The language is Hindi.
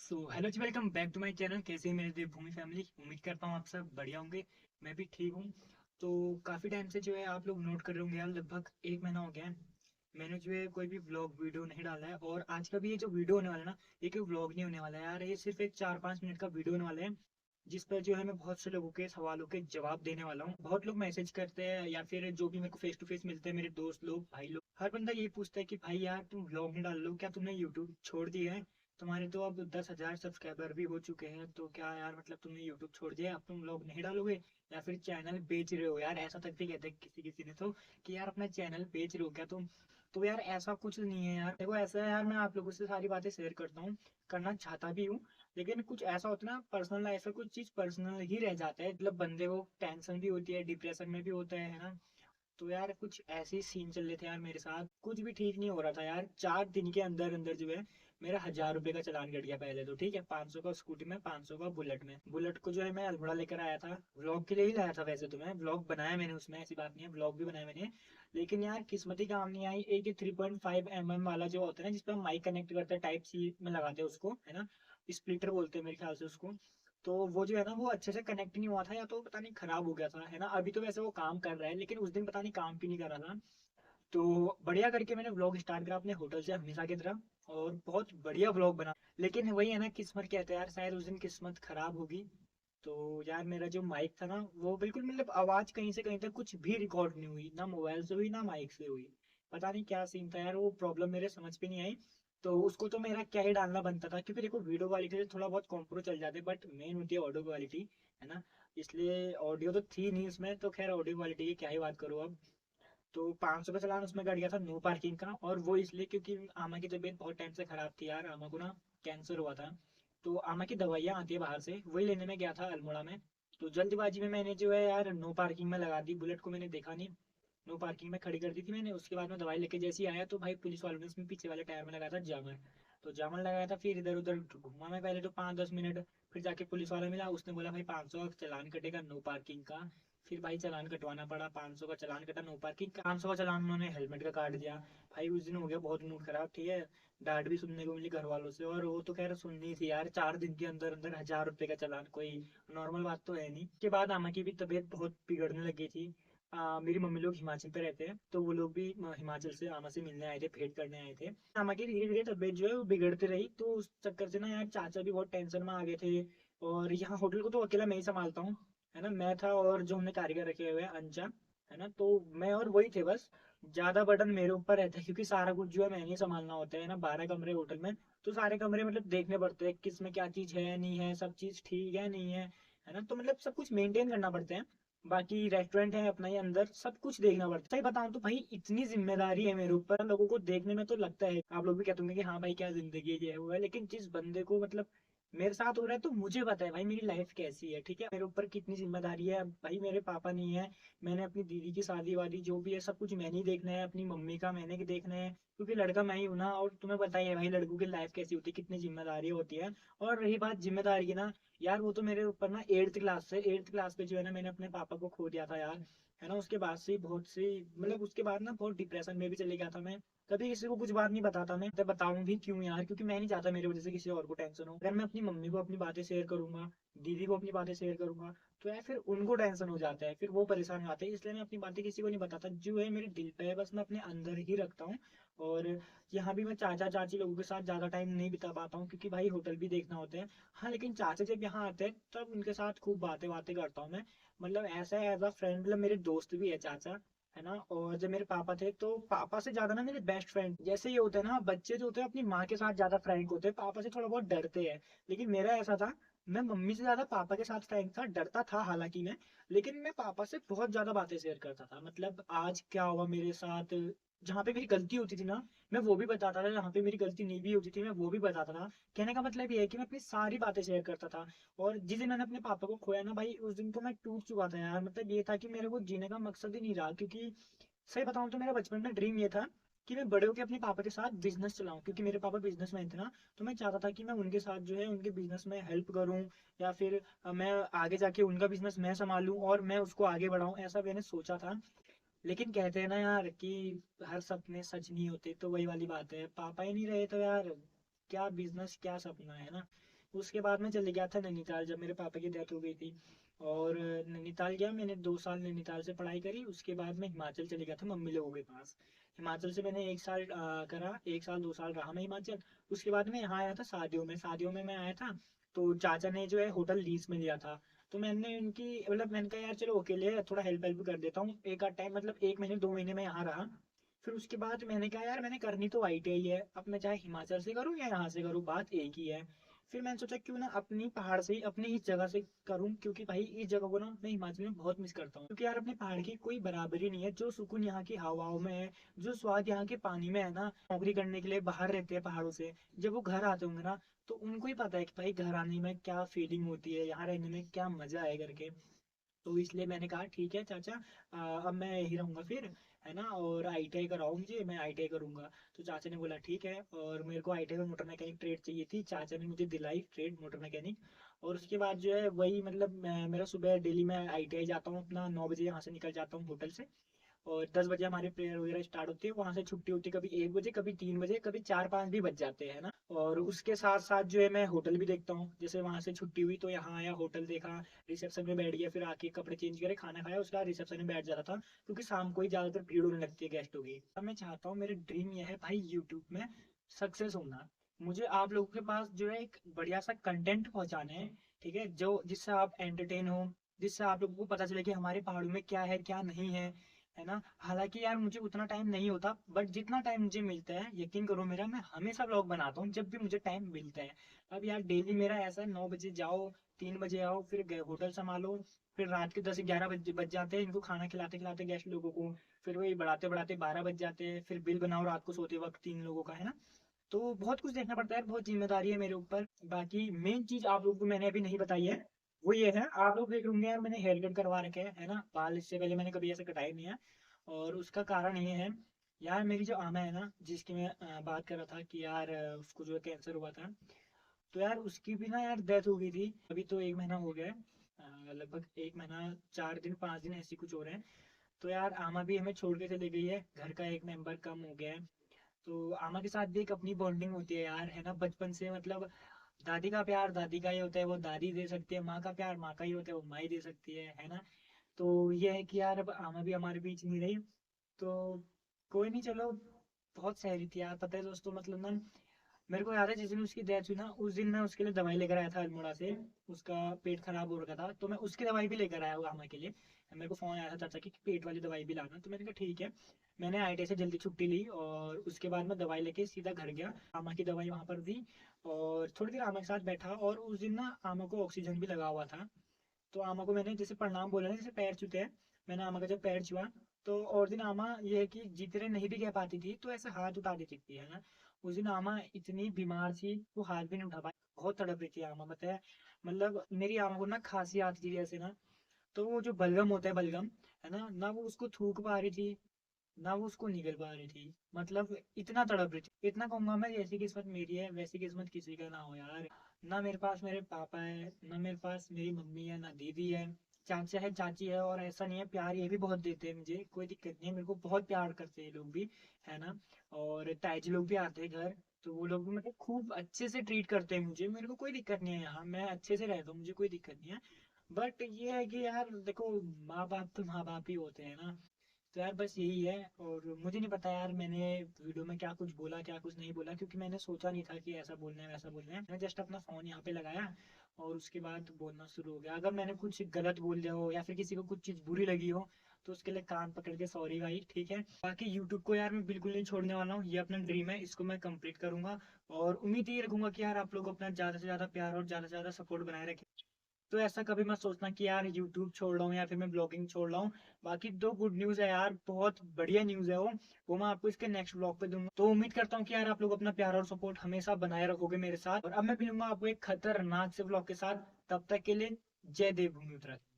हेलो जी, welcome back to my channel. कैसे हैं मेरे देवभूमि फैमिली? उम्मीद करता हूँ आप सब बढ़िया होंगे। मैं भी ठीक हूँ। तो काफ़ी टाइम से जो है आप लोग नोट कर रहे होंगे यार, लगभग एक महीना हो गया है मैंने जो है कोई भी व्लॉग वीडियो नहीं डाला है। और आज का भी ये जो वीडियो होने वाला है ना, ये कोई व्लॉग नहीं होने वाला है यार, ये सिर्फ एक 4-5 मिनट का वीडियो होने वाला है, जिस पर जो है मैं बहुत से लोगों के सवालों के जवाब देने वाला हूँ। बहुत लोग मैसेज करते हैं या फिर जो भी मेरे को फेस टू फेस मिलते हैं, मेरे दोस्त लोग, भाई लोग, हर बंदा यही पूछता है कि भाई यार तुम व्लॉग नहीं डाल लो क्या? तुमने यूट्यूब छोड़ दिया है? तुम्हारे तो अब 10,000 सब्सक्राइबर भी हो चुके हैं, तो क्या यार मतलब तुमने यूट्यूब छोड़ दिया, अब तुम लोग नहीं डालोगे या फिर चैनल बेच रहे हो? यार ऐसा तक भी कहते हैं किसी किसी ने तो कि यार अपना चैनल बेच रहे हो क्या तुम? तो यार ऐसा कुछ नहीं है यार। देखो ऐसा है यार, मैं आप लोगों से सारी बातें शेयर करता हूँ, करना चाहता भी हूँ, लेकिन कुछ ऐसा होता है ना, पर्सनल लाइफ में कुछ चीज पर्सनल ही रह जाता है। मतलब बंदे को टेंशन भी होती है, डिप्रेशन में भी होता है ना। तो यार कुछ ऐसे सीन चल रहे थे यार मेरे साथ, कुछ भी ठीक नहीं हो रहा था यार। 4 दिन के अंदर अंदर जो है मेरा 1,000 रुपए का चालान कट गया। पहले तो ठीक है, 500 का स्कूटी में, 500 का बुलेट में। बुलेट को जो है मैं अल्मोड़ा लेकर आया था, व्लॉग के लिए ही लाया था। वैसे तो मैं व्लॉग बनाया मैंने उसमें, ऐसी बात नहीं है, व्लॉग भी बनाया मैंने, लेकिन यार किस्मत ही काम नहीं आई। एक 3.5 mm वाला जो होता है ना, जिसपे हम माइक कनेक्ट करते हैं, टाइप सी में लगाते हैं उसको, है ना, स्प्लिटर बोलते हैं मेरे ख्याल से उसको। तो वो जो है ना, वो अच्छे से कनेक्ट नहीं हुआ था, या तो पता नहीं खराब हो गया था, है ना। अभी तो वैसे वो काम कर रहा है, लेकिन उस दिन पता नहीं काम क्यों नहीं कर रहा था। तो बढ़िया करके मैंने व्लॉग स्टार्ट करा अपने होटल से हमेशा की तरह, और बहुत बढ़िया व्लॉग बना। लेकिन वही है ना, किस्मत कहते हैं यार, शायद उस दिन किस्मत खराब होगी। तो यार मेरा जो माइक था ना, वो बिल्कुल मतलब आवाज कहीं से कहीं तक कुछ भी रिकॉर्ड नहीं हुई, ना मोबाइल से हुई ना माइक से हुई। पता नहीं क्या सीन था यार, वो प्रॉब्लम मेरे समझ पे नहीं आई। तो उसको तो मेरा क्या ही डालना बनता था, क्योंकि देखो वीडियो क्वालिटी से थोड़ा बहुत कॉम्प्रो चल जाते, बट मेन होती है ऑडियो क्वालिटी, है ना। इसलिए ऑडियो तो थी नहीं उसमें, तो खैर ऑडियो क्वालिटी की क्या ही बात करूँ अब। तो 500 का चालान उसमें कट गया था, नो पार्किंग का। और वो इसलिए क्योंकि आमा की तबीयत बहुत टाइम से खराब थी यार, आमा को ना कैंसर हुआ था। तो आमा की दवाइयाँ आती है बाहर से, वही लेने में गया था अल्मोड़ा में। तो जल्दबाजी में मैंने जो है यार नो पार्किंग में लगा दी, बुलेट को मैंने देखा नहीं, नो पार्किंग में खड़ी कर दी थी मैंने। उसके बाद में दवाई लेके जैसे ही आया, तो भाई पुलिस वालों ने उसमें पीछे वाले टायर में लगाया था जामर। तो जामर लगाया था, फिर इधर उधर घूमा मैं पहले तो 5-10 मिनट। फिर जाके पुलिस वाला मिला, उसने बोला भाई 500 का चालान कटेगा नो पार्किंग का। फिर भाई चालान कटवाना पड़ा, 500 का चालान कटा, नो पार्किंग का 500 का चालान उन्होंने हेलमेट का काट दिया। भाई उस दिन हो गया बहुत मूड खराब, ठीक है। डांट भी सुनने को मिली घर वालों से, और वो तो खैर सुननी थी यार, 4 दिन के अंदर अंदर 1,000 रुपए का चालान कोई नॉर्मल बात तो है नहीं। उसके बाद आमा की भी तबीयत बहुत बिगड़ने लगी थी। मेरी मम्मी लोग हिमाचल पे रहते हैं, तो वो लोग भी हिमाचल से आमा से मिलने आए थे, भेंट करने आए थे। आमा की धीरे धीरे तबीयत जो है वो बिगड़ती रही, तो उस चक्कर से ना यार चाचा भी बहुत टेंशन में आ गए थे। और यहाँ होटल को तो अकेला मैं ही संभालता हूँ, है ना। मैं था और जो हमने कारीगर रखे हुए हैं अंजा, है ना, तो मैं और वही थे बस। ज्यादा बर्डन मेरे ऊपर रहता है, क्योंकि सारा कुछ जो है मैंने ही संभालना होता है ना। 12 कमरे होटल में, तो सारे कमरे मतलब देखने पड़ते हैं, किस में क्या चीज है नहीं है, सब चीज ठीक है नहीं है ना। तो मतलब सब कुछ मेंटेन करना पड़ता है। बाकी रेस्टोरेंट है अपना ही अंदर, सब कुछ देखना पड़ता है। सही बताऊं तो भाई इतनी जिम्मेदारी है मेरे ऊपर, लोगों को देखने में तो लगता है, आप लोग भी कहते होंगे कि हाँ भाई क्या जिंदगी है, ये है वो है, लेकिन जिस बंदे को मतलब मेरे साथ हो रहा है, तो मुझे पता है भाई मेरी लाइफ कैसी है, ठीक है। मेरे ऊपर कितनी जिम्मेदारी है। भाई मेरे पापा नहीं है, मैंने अपनी दीदी की शादी वादी जो भी है सब कुछ मैंने ही देखना है, अपनी मम्मी का मैंने देखना है, क्योंकि लड़का मैं ही हूं ना। और तुम्हें पता ही है भाई लड़कों की लाइफ कैसी होती है, कितनी जिम्मेदारी होती है। और रही बात जिम्मेदारी की ना, यार वो तो मेरे ऊपर ना 8th क्लास से, 8th क्लास पे जो है ना, मैंने अपने पापा को खो दिया था यार, है ना। उसके बाद से बहुत सी मतलब उसके बाद ना बहुत डिप्रेशन में भी चले गया था मैं। कभी किसी को कुछ बात नहीं बताता मैं, तो बताऊं भी क्यों यार, क्योंकि मैं नहीं चाहता मेरी वजह से किसी और को टेंशन हो। अगर मैं अपनी मम्मी को अपनी बातें शेयर करूंगा, दीदी को अपनी बातें शेयर करूंगा, तो यार फिर उनको टेंशन हो जाता है, फिर वो परेशान हो जाते हैं। इसलिए मैं अपनी बातें किसी को नहीं बताता, जो है मेरे दिल पे है बस मैं अपने अंदर ही रखता हूँ। और यहाँ भी मैं चाचा चाची लोगों के साथ ज्यादा टाइम नहीं बिता पाता हूँ, क्योंकि भाई होटल भी देखना होता है। हाँ लेकिन चाचा जब यहाँ आते हैं तब उनके साथ खूब बातें बातें करता हूँ मैं। मतलब ऐसा है एज अ फ्रेंड, मतलब मेरे दोस्त भी है चाचा, है ना। और जब मेरे पापा थे, तो पापा से ज्यादा ना मेरे बेस्ट फ्रेंड, जैसे ये होते हैं ना, बच्चे जो होते हैं अपनी माँ के साथ ज्यादा फ्रेंक होते हैं, पापा से थोड़ा बहुत डरते हैं। लेकिन मेरा ऐसा था, मैं मम्मी से ज्यादा पापा के साथ फ्रेंक था, डरता था हालांकि मैं, लेकिन मैं पापा से बहुत ज्यादा बातें शेयर करता था। मतलब आज क्या हुआ मेरे साथ, जहाँ पे मेरी गलती होती थी ना, मैं वो भी बताता था, जहाँ पे मेरी गलती नहीं भी होती थी मैं वो भी बताता था। कहने का मतलब ये है कि मैं अपनी सारी बातें शेयर करता था। और जिस दिन मैंने अपने पापा को खोया ना भाई, उस दिन तो मैं टूट चुका था यार। मतलब ये था कि मेरे को जीने का मकसद ही नहीं रहा, क्योंकि सही बताऊं तो मेरा बचपन में ड्रीम ये था कि मैं बड़े होकर अपने पापा के साथ बिजनेस चलाऊं, क्योंकि मेरे पापा बिजनेसमैन थे ना। तो मैं चाहता था कि मैं उनके साथ जो है उनके बिजनेस में हेल्प करूं, या फिर मैं आगे जाके उनका बिजनेस मैं संभालूं और मैं उसको आगे बढ़ाऊं, ऐसा मैंने सोचा था। लेकिन कहते हैं ना यार कि हर सपने सच नहीं होते, तो वही वाली बात है, पापा ही नहीं रहे तो यार क्या बिजनेस क्या सपना, है ना। उसके बाद मैं चले गया था नैनीताल, जब मेरे पापा की डेथ हो गई थी। और नैनीताल गया, मैंने 2 साल नैनीताल से पढ़ाई करी। उसके बाद मैं हिमाचल चले गया था मम्मी लोगों के पास। हिमाचल से मैंने 1 साल करा, 1 साल 2 साल रहा मैं हिमाचल। उसके बाद मैं यहाँ आया था शादियों में मैं आया था। तो चाचा ने जो है होटल लीज में लिया था। तो मैंने उनकी मतलब मैंने कहा यार चलो अकेले थोड़ा हेल्प हेल्प कर देता हूँ, एक आध टाइम मतलब 1 महीने 2 महीने में यहाँ रहा। फिर उसके बाद मैंने कहा यार मैंने करनी तो ITI है, अब मैं चाहे हिमाचल से करूँ या यहाँ से करूँ, बात एक ही है। फिर मैंने सोचा क्यों ना अपनी पहाड़ से ही अपनी इस जगह से करूँ, क्योंकि भाई इस जगह को ना मैं हिमाचल में बहुत मिस करता हूँ। क्योंकि यार अपने पहाड़ की कोई बराबरी नहीं है, जो सुकून यहाँ की हवाओं में है, जो स्वाद यहाँ के पानी में है ना। नौकरी करने के लिए बाहर रहते हैं पहाड़ों से, जब वो घर आते होंगे ना, तो उनको ही पता है कि भाई घर आने में क्या फीलिंग होती है, यहाँ रहने में क्या मजा है करके। तो इसलिए मैंने कहा ठीक है चाचा, अब मैं यही रहूंगा फिर, है ना। और ITI कराओ मुझे, मैं ITI करूंगा। तो चाचा ने बोला ठीक है, और मेरे को ITI में मोटर मैकेनिक ट्रेड चाहिए थी, चाचा ने मुझे दिलाई ट्रेड मोटर मैकेनिक। और उसके बाद जो है वही मतलब मेरा सुबह डेली मैं ITI जाता हूँ, अपना 9 बजे यहाँ से निकल जाता हूँ होटल से। और 10 बजे हमारी प्रेयर वगैरह स्टार्ट होती है, वहां से छुट्टी होती है कभी 1 बजे, कभी 3 बजे, कभी 4 5 भी बज जाते हैं ना। और उसके साथ साथ जो है मैं होटल भी देखता हूँ, जैसे वहां से छुट्टी हुई तो यहाँ आया, होटल देखा, रिसेप्शन में बैठ गया, फिर आके कपड़े चेंज करे, खाना खाया, उसके बाद रिसेप्शन में बैठ जाता था। क्योंकि शाम को ही ज्यादातर भीड़ होने लगती है गेस्टों की। अब मैं चाहता हूँ, मेरे ड्रीम ये है भाई यूट्यूब में सक्सेस होना। मुझे आप लोगों के पास जो है एक बढ़िया सा कंटेंट पहुंचाना है, ठीक है, जो जिससे आप एंटरटेन हो, जिससे आप लोगों को पता चले कि हमारे पहाड़ों में क्या है क्या नहीं है ना। हालांकि यार मुझे उतना टाइम नहीं होता, बट जितना टाइम मुझे मिलता है यकीन करो मेरा, मैं हमेशा व्लॉग बनाता हूँ जब भी मुझे टाइम मिलता है। अब यार डेली मेरा ऐसा है, 9 बजे जाओ, 3 बजे आओ, फिर होटल संभालो, फिर रात के 10 11 बज बज जाते हैं इनको खाना खिलाते खिलाते गेस्ट लोगों को। फिर वही बढ़ाते बढ़ाते 12 बज जाते हैं, फिर बिल बनाओ रात को सोते वक्त 3 लोगों का, है ना। तो बहुत कुछ देखना पड़ता है, बहुत जिम्मेदारी है मेरे ऊपर। बाकी मेन चीज आप लोगों को मैंने अभी नहीं बताई है, वो ये है, आप लोग देख होंगे यार मैंने हेयर कट करवा रखे है ना, बाल इससे पहले मैंने कभी ऐसे कटाए नहीं है। और उसका कारण ये है, यार मेरी जो आमा है ना, जिसकी मैं बात कर रहा था कि यार उसको जो है कैंसर हुआ था। तो यार उसकी भी ना यार डेथ हो गई थी, अभी तो 1 महीना हो गया है, लगभग 1 महीना 4 दिन 5 दिन ऐसी कुछ हो रहे हैं। तो यार आमा भी हमें छोड़ के चली गई है, घर का एक मेंबर कम हो गया है। तो आमा के साथ भी एक अपनी बॉन्डिंग होती है यार, है ना, बचपन से मतलब दादी का प्यार दादी का ही होता है, वो दादी दे सकती है, माँ का प्यार माँ का ही होता है, वो माँ ही दे सकती है ना। तो ये है कि यार अब आमा भी हमारे बीच नहीं रही। तो कोई नहीं, चलो, बहुत सैड थी यार, पता है दोस्तों, मतलब ना मेरे को याद है जिस दिन उसकी डेथ हुई ना, उस दिन मैं उसके लिए दवाई लेकर आया था अल्मोड़ा से। उसका पेट खराब हो रखा था, तो मैं उसकी दवाई भी लेकर आया हुआ आमा के लिए। मेरे को फोन आया था चाचा की कि पेट वाली दवाई भी लाना, तो मैंने कहा ठीक है। मैंने ITI से जल्दी छुट्टी ली, और उसके बाद मैं दवाई लेके सीधा घर गया, आमा की दवाई वहां पर दी। और थोड़ी देर आमा के साथ बैठा, और उस दिन ना आमा को ऑक्सीजन भी लगा हुआ था। तो आमा को मैंने जैसे प्रणाम बोला ना, जैसे पैर छूते हैं, मैंने आमा का जब पैर छुआ, तो और दिन आमा ये है कि जितने नहीं भी कह पाती थी तो ऐसे हाथ उठा देती थी, है ना। उस दिन आमा इतनी बीमार थी, वो हाथ भी नहीं उठा पाई, बहुत तड़प रही थी आमा, बताया। मतलब मेरी आमा को ना खांसी आती थी जैसे ना, तो वो जो बलगम होता है, बलगम, है ना वो उसको थूक पा रही थी, ना वो उसको निगल पा रही थी। मतलब इतना तड़प रही थी, इतना कहूंगा मैं, जैसी किस्मत मेरी है वैसी किस्मत किसी का ना हो यार। ना मेरे पास मेरे पापा है, ना मेरे पास मेरी मम्मी है, ना दीदी है, चाचा है चाची है। और ऐसा नहीं है, प्यार ये भी बहुत देते हैं मुझे, कोई दिक्कत नहीं है, मेरे को बहुत प्यार करते हैं ये लोग भी, है ना। और ताई लोग भी आते हैं घर, तो वो लोग भी मतलब खूब अच्छे से ट्रीट करते हैं मुझे, मेरे को कोई दिक्कत नहीं है, यहाँ मैं अच्छे से रहता हूँ, मुझे कोई दिक्कत नहीं है। बट ये है कि यार देखो, माँ बाप तो माँ बाप ही होते हैं ना। तो यार बस यही है। और मुझे नहीं पता यार मैंने वीडियो में क्या कुछ बोला क्या कुछ नहीं बोला, क्योंकि मैंने सोचा नहीं था कि ऐसा बोलना है वैसा बोलना है, मैंने जस्ट अपना फोन यहाँ पे लगाया और उसके बाद बोलना शुरू हो गया। अगर मैंने कुछ गलत बोल दिया हो या फिर किसी को कुछ चीज़ बुरी लगी हो, तो उसके लिए कान पकड़ के सॉरी भाई, ठीक है। बाकी यूट्यूब को यार मैं बिल्कुल नहीं छोड़ने वाला हूँ, ये अपना ड्रीम है, इसको मैं कंप्लीट करूंगा। और उम्मीद ये रखूंगा कि यार आप लोग अपना ज़्यादा से ज़्यादा प्यार और ज़्यादा से ज़्यादा सपोर्ट बनाए रखें। तो ऐसा कभी मत सोचना कि यार यूट्यूब छोड़ रहा हूँ या फिर मैं ब्लॉगिंग छोड़ रहा हूँ। बाकी दो गुड न्यूज़ है यार, बहुत बढ़िया न्यूज़ है वो मैं आपको इसके नेक्स्ट ब्लॉग पे दूंगा। तो उम्मीद करता हूँ कि यार आप लोग अपना प्यार और सपोर्ट हमेशा बनाए रखोगे मेरे साथ। और अब मैं मिलूंगा आपको एक खतरनाक से ब्लॉग के साथ, तब तक के लिए जय देवभूमि उत्तराखंड।